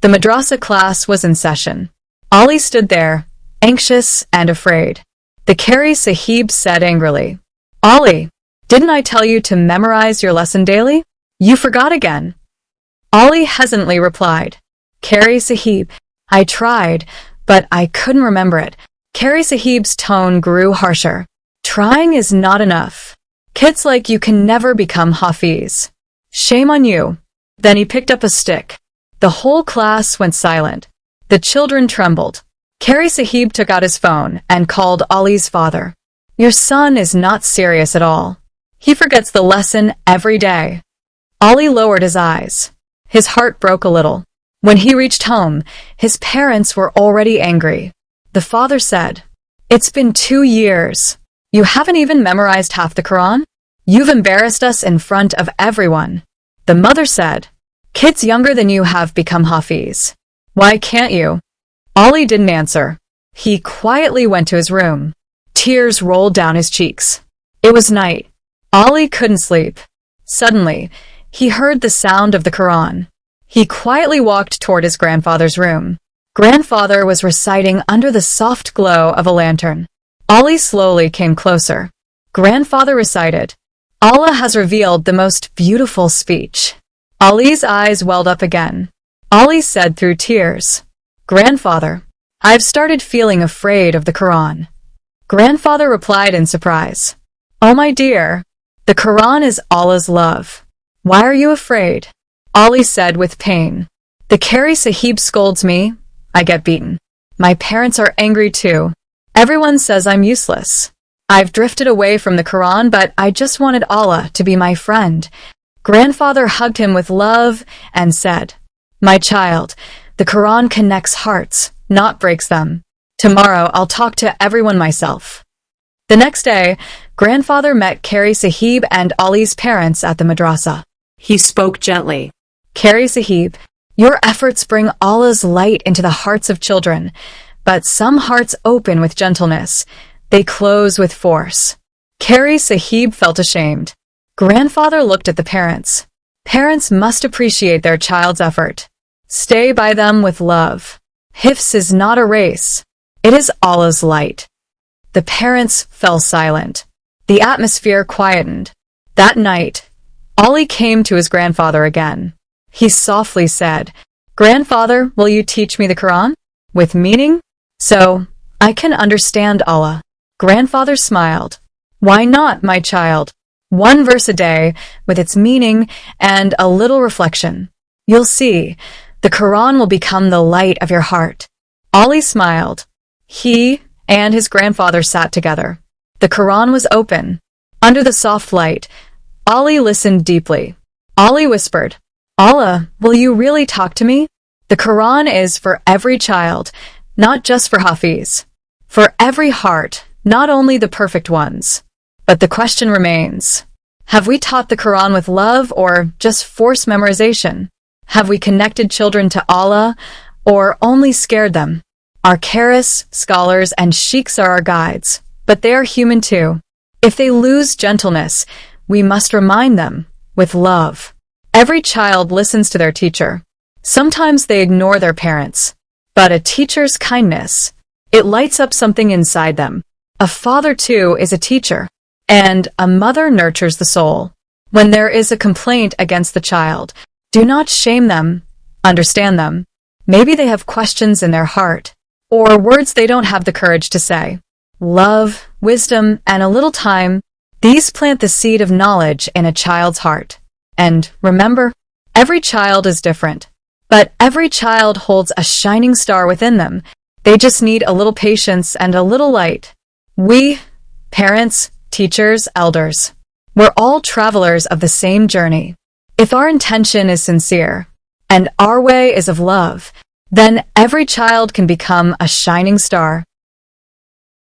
The madrasa class was in session. Ali stood there, anxious and afraid. The Qari Sahib said angrily, Ali, didn't I tell you to memorize your lesson daily? You forgot again. Ali hesitantly replied, Qari Sahib, I tried, but I couldn't remember it. Qari Sahib's tone grew harsher. Trying is not enough. Kids like you can never become Hafiz. Shame on you. Then he picked up a stick. The whole class went silent. The children trembled. Qari Sahib took out his phone and called Ali's father. Your son is not serious at all. He forgets the lesson every day. Ali lowered his eyes. His heart broke a little. When he reached home, his parents were already angry. The father said, It's been 2 years. You haven't even memorized half the Qur'an? You've embarrassed us in front of everyone. The mother said, Kids younger than you have become Hafiz. Why can't you? Ali didn't answer. He quietly went to his room. Tears rolled down his cheeks. It was night. Ali couldn't sleep. Suddenly, he heard the sound of the Qur'an. He quietly walked toward his grandfather's room. Grandfather was reciting under the soft glow of a lantern. Ali slowly came closer. Grandfather recited, Allah has revealed the most beautiful speech. Ali's eyes welled up again. Ali said through tears, Grandfather, I've started feeling afraid of the Qur'an. Grandfather replied in surprise, Oh my dear, the Qur'an is Allah's love. Why are you afraid? Ali said with pain, The Qari Sahib scolds me, I get beaten. My parents are angry too. Everyone says I'm useless. I've drifted away from the Qur'an, but I just wanted Allah to be my friend. Grandfather hugged him with love and said, My child, the Qur'an connects hearts, not breaks them. Tomorrow I'll talk to everyone myself. The next day, Grandfather met Qari Sahib and Ali's parents at the madrasa. He spoke gently. Qari Sahib, your efforts bring Allah's light into the hearts of children, but some hearts open with gentleness. They close with force. Qari Sahib felt ashamed. Grandfather looked at the parents. Parents must appreciate their child's effort. Stay by them with love. Hifz is not a race. It is Allah's light. The parents fell silent. The atmosphere quietened. That night, Ali came to his grandfather again. He softly said, Grandfather, will you teach me the Qur'an? With meaning? So I can understand Allah. Grandfather smiled. Why not, my child? 1 verse a day, with its meaning and a little reflection. You'll see, the Qur'an will become the light of your heart. Ali smiled. He and his grandfather sat together. The Qur'an was open. Under the soft light, Ali listened deeply. Ali whispered, Allah, will you really talk to me? The Qur'an is for every child, not just for Hafiz. For every heart, not only the perfect ones. But the question remains, have we taught the Qur'an with love or just forced memorization? Have we connected children to Allah or only scared them? Our qaris, scholars, and sheikhs are our guides, but they are human too. If they lose gentleness, we must remind them with love. Every child listens to their teacher. Sometimes they ignore their parents. But a teacher's kindness, it lights up something inside them. A father, too, is a teacher. And a mother nurtures the soul. When there is a complaint against the child, do not shame them. Understand them. Maybe they have questions in their heart, or words they don't have the courage to say. Love, wisdom, and a little time, these plant the seed of knowledge in a child's heart. And remember, every child is different. But every child holds a shining star within them. They just need a little patience and a little light. We, parents, teachers, elders, we're all travelers of the same journey. If our intention is sincere, and our way is of love, then every child can become a shining star.